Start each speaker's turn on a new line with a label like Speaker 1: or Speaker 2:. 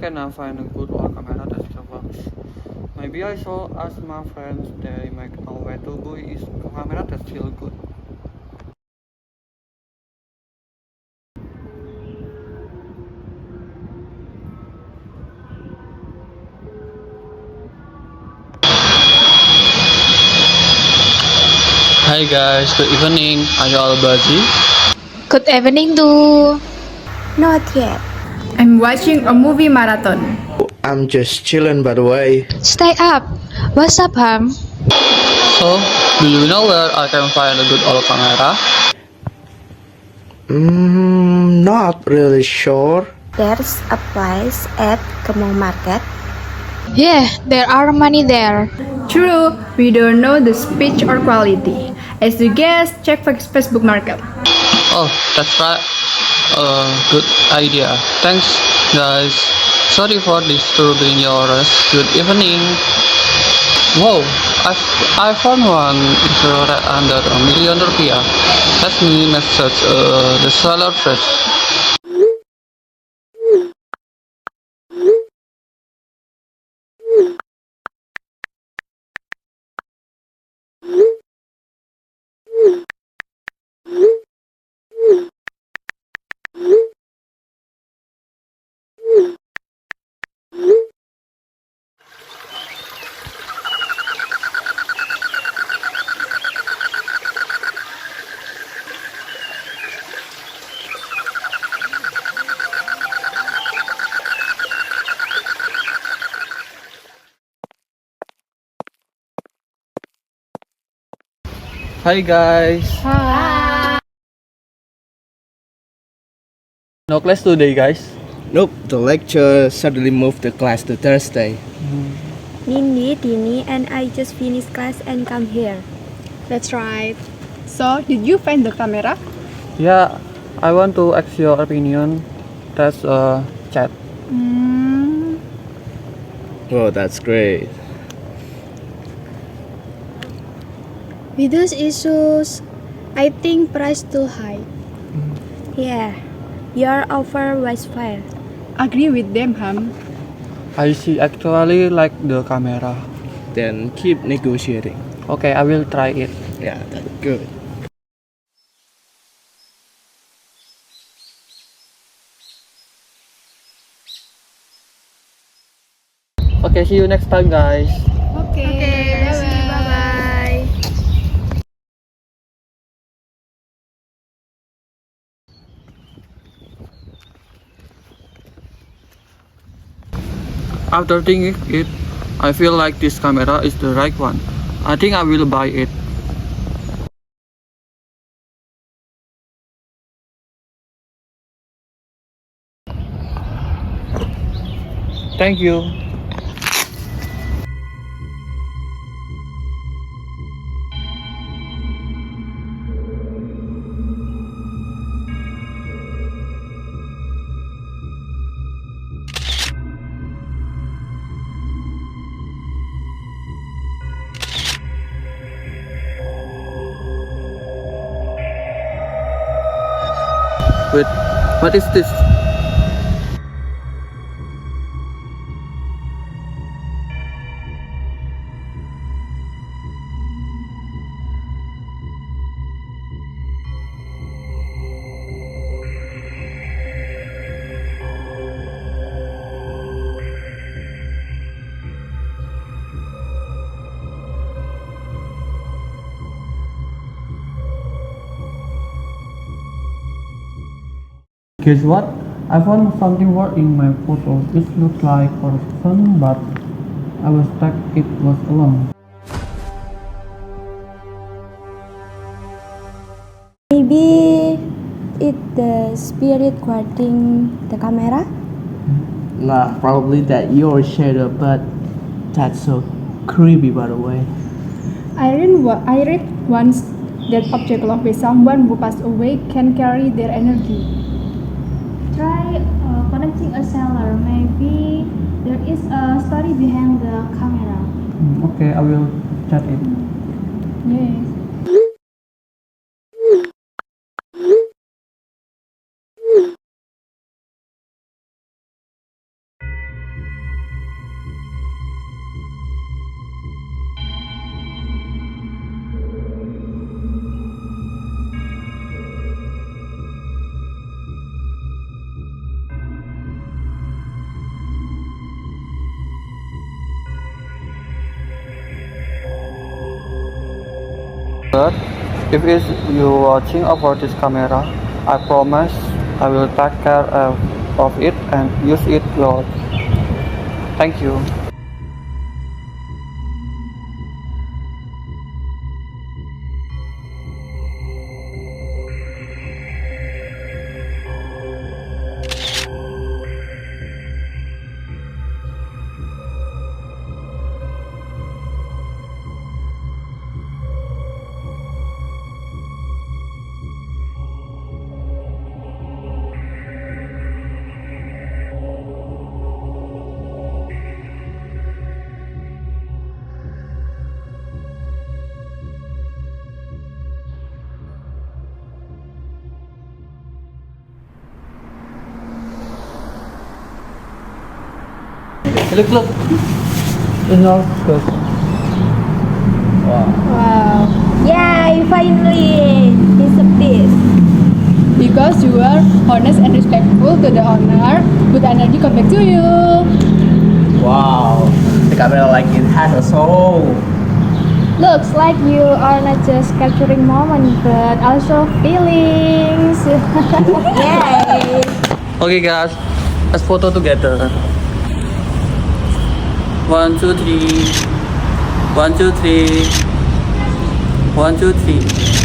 Speaker 1: can I find a good old camera that still works? Maybe I should ask my friends they make a way to buy is camera that's still good. Hi guys, good evening. Are you all busy?
Speaker 2: Good evening, too.
Speaker 3: Not yet.
Speaker 4: I'm watching a movie marathon.
Speaker 5: I'm just chilling, by the way.
Speaker 2: Stay up. What's up, Ham?
Speaker 1: So, do you know where I can find a good old camera?
Speaker 5: Not really sure.
Speaker 3: There's a place at Kemang Market.
Speaker 2: Yeah, there are many there.
Speaker 4: True, we don't know the speech or quality. As you guess, check Facebook Market.
Speaker 1: Oh, that's right. Good idea. Thanks, guys. Sorry for disturbing your rest. Good evening. Whoa, I found one insured under ₦1 million. Let me message the seller first. Hi guys. No class today, guys.
Speaker 5: Nope, the lecture suddenly moved the class to Thursday.
Speaker 3: Nindi, Dini, and I just finished class and come here.
Speaker 4: That's right. So, did you find the camera?
Speaker 1: Yeah, I want to ask your opinion. That's a chat.
Speaker 5: Oh, that's great.
Speaker 3: With those issues, I think price too high. Yeah, your offer was fair.
Speaker 4: Agree with them, Ham.
Speaker 1: I see actually like the camera.
Speaker 5: Then keep negotiating.
Speaker 1: Okay, I will try it.
Speaker 5: Yeah, that's good.
Speaker 1: Okay, see you next time, guys.
Speaker 4: Okay,
Speaker 3: Bye-bye.
Speaker 1: After thinking it, I feel like this camera is the right one. I think I will buy it. Thank you. Wait, what is this? Guess what? I found something weird in my photo. It looks like a person, but I was stuck it was alone.
Speaker 3: Maybe it's the spirit guarding the camera?
Speaker 5: Nah, probably that your shadow, but that's so creepy, by the way.
Speaker 4: I read once that object loved by someone who passed away can carry their energy.
Speaker 6: Try connecting a seller. Maybe there is a story behind the camera.
Speaker 1: Okay, I will chat it.
Speaker 4: Yes.
Speaker 1: But if it's you watching over this camera, I promise I will take care of it and use it well. Thank you.
Speaker 5: Look. It's all good. Wow.
Speaker 3: Wow. Yay, finally! It's a piece.
Speaker 4: Because you are honest and respectful to the owner, good energy come back to you.
Speaker 5: Wow. The camera like it has a soul.
Speaker 3: Looks like you are not just capturing moments, but also feelings. Yay!
Speaker 1: Okay guys, let's photo together. 1, 2, 3. 1, 2, 3. 1, 2, 3.